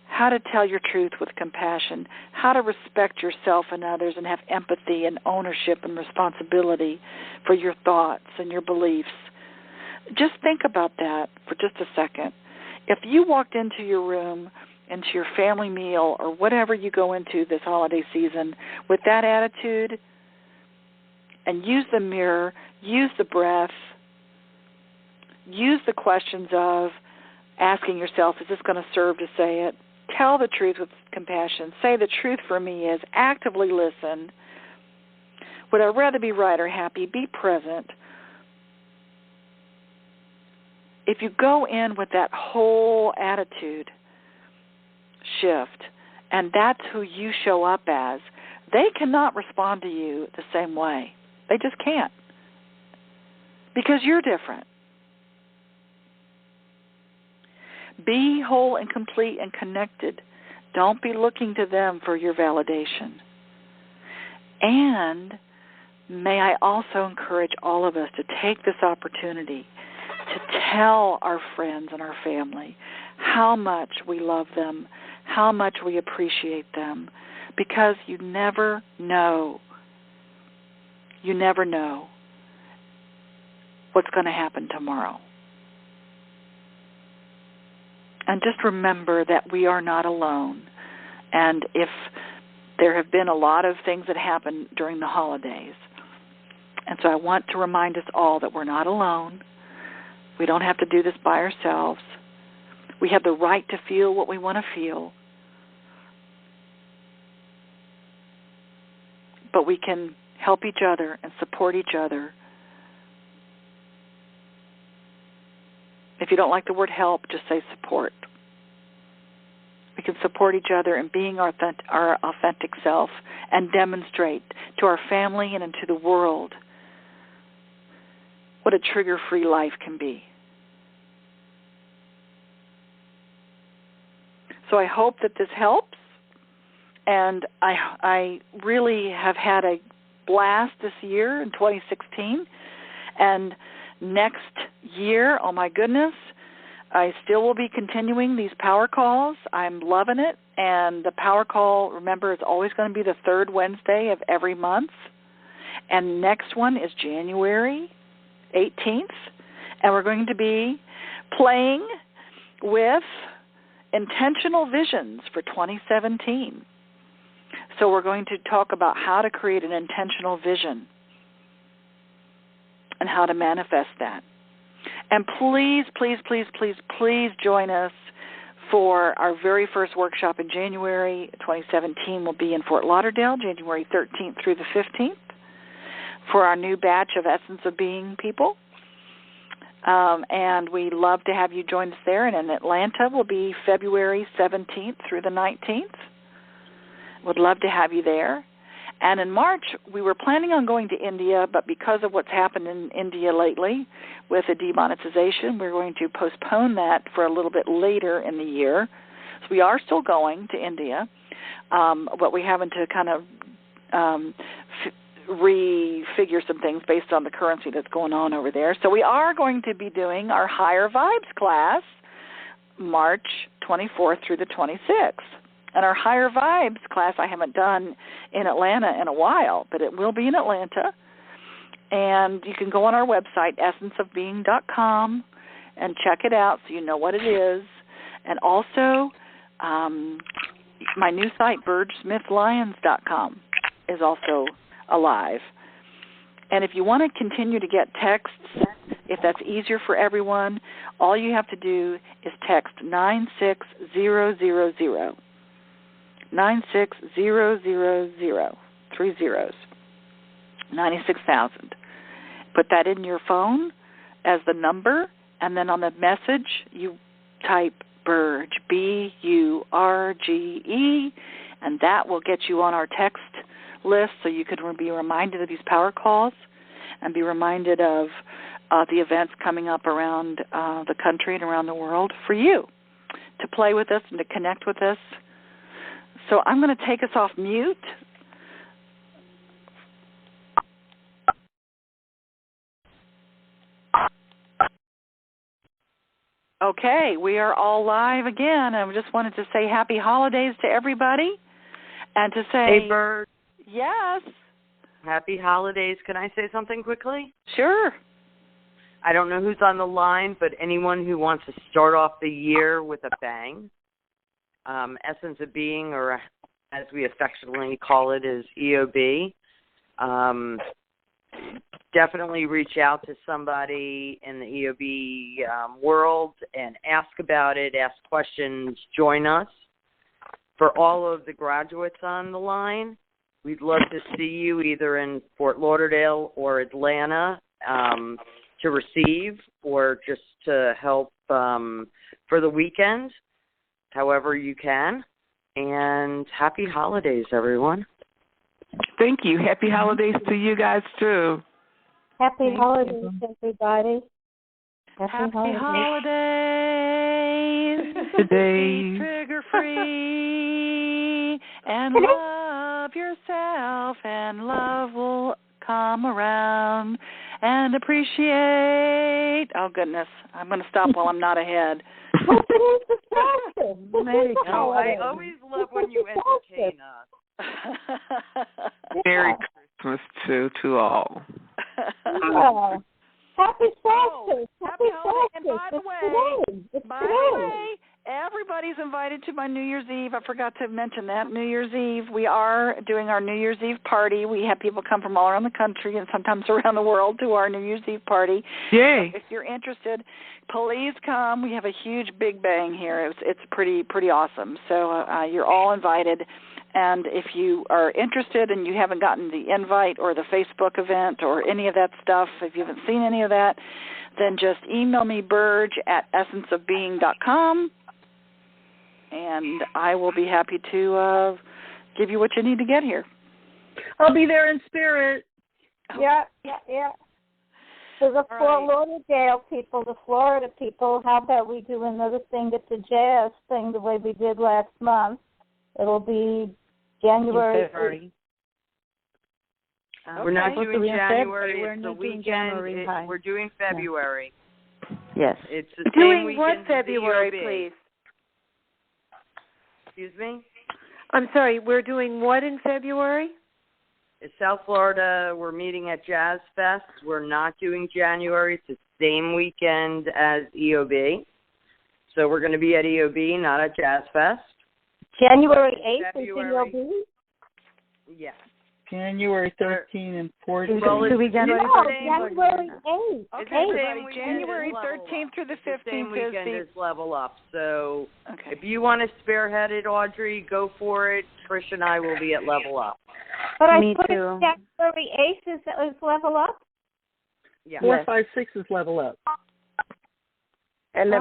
how to tell your truth with compassion, how to respect yourself and others and have empathy and ownership and responsibility for your thoughts and your beliefs. Just think about that for just a second. If you walked into your room, into your family meal, or whatever you go into this holiday season with that attitude, and use the mirror, use the breath, use the questions of asking yourself, is this going to serve to say it? Tell the truth with compassion. Say the truth for me is actively listen. Would I rather be right or happy? Be present. If you go in with that whole attitude shift, and that's who you show up as, they cannot respond to you the same way. They just can't. Because you're different. Be whole and complete and connected. Don't be looking to them for your validation. And may I also encourage all of us to take this opportunity to tell our friends and our family how much we love them, how much we appreciate them, because you never know. You never know what's going to happen tomorrow. And just remember that we are not alone. And if there have been a lot of things that happen during the holidays, and so I want to remind us all that we're not alone. We don't have to do this by ourselves. We have the right to feel what we want to feel. But we can help each other and support each other. If you don't like the word help, just say support. We can support each other in being our authentic self and demonstrate to our family and into the world what a trigger-free life can be. So I hope that this helps, and I really have had a blast this year in 2016, and next year, oh my goodness, I still will be continuing these power calls. I'm loving it, and the power call, remember, is always going to be the third Wednesday of every month, and next one is January 18th, and we're going to be playing with intentional visions for 2017. So we're going to talk about how to create an intentional vision and how to manifest that. And please, please, please, please, please join us for our very first workshop in January 2017. Will be in Fort Lauderdale, January 13th through the 15th, for our new batch of Essence of Being people. And we love to have you join us there. And in Atlanta will be February 17th through the 19th. Would love to have you there. And in March, we were planning on going to India, but because of what's happened in India lately with the demonetization, we're going to postpone that for a little bit later in the year. So we are still going to India, but we're having to kind of refigure some things based on the currency that's going on over there. So we are going to be doing our Higher Vibes class March 24th through the 26th. And our Higher Vibes class I haven't done in Atlanta in a while, but it will be in Atlanta. And you can go on our website, essenceofbeing.com, and check it out so you know what it is. And also, my new site, BurgeSmithLyons.com, is also alive. And if you want to continue to get texts, if that's easier for everyone, all you have to do is text 96000. 96000, 3 zeros, 96,000. Put that in your phone as the number, and then on the message you type Burge, BURGE, and that will get you on our text list so you can be reminded of these power calls and be reminded of the events coming up around the country and around the world for you to play with us and to connect with us. So I'm going to take us off mute. Okay, we are all live again. I just wanted to say happy holidays to everybody and to say... Hey, Bird. Yes. Happy holidays. Can I say something quickly? Sure. I don't know who's on the line, but anyone who wants to start off the year with a bang, Essence of Being, or as we affectionately call it, is EOB. Definitely reach out to somebody in the EOB world and ask about it, ask questions, join us. For all of the graduates on the line, we'd love to see you either in Fort Lauderdale or Atlanta to receive or just to help for the weekend, however you can. And happy holidays, everyone. Thank you. Happy holidays to you guys, too. Happy holidays, everybody. Happy holidays. Today. Trigger free. And love yourself, and love will come around. And appreciate. Oh, goodness. I'm going to stop while I'm not ahead. No, I always love when you entertain us. Merry Christmas to all. Yeah. Happy solstice. Happy holiday. And by the way, everybody's invited to my New Year's Eve. I forgot to mention that. New Year's Eve, we are doing our New Year's Eve party. We have people come from all around the country and sometimes around the world to our New Year's Eve party. Yay. So if you're interested, please come. We have a huge big bang here. It's pretty awesome. So you're all invited. And if you are interested and you haven't gotten the invite or the Facebook event or any of that stuff, if you haven't seen any of that, then just email me, Burge, at essenceofbeing.com, and I will be happy to give you what you need to get here. I'll be there in spirit. Yeah. For the Fort Lauderdale people, the Florida people, how about we do another thing at the jazz thing the way we did last month? It'll be January. We're not doing January. We're It's the not doing weekend. January. We're doing February. Yes. It's the same Doing weekend what as February, EOB. please? Excuse me? I'm sorry, we're doing what in February? In South Florida, we're meeting at Jazz Fest. We're not doing January. It's the same weekend as EOB. So So we're going to be at EOB, not at Jazz Fest. January 8th February. is EOB? Yeah. January 13 and 14. Well, No, it's January 8th. Okay, January 13th through the 15th the same weekend is is Level Up. So okay. if you want to spearhead it, Audrey, go for it. Trish and I will be at Level Up. But I Me put too. January 8th is Level Up? Yeah. 456 is Level Up. 11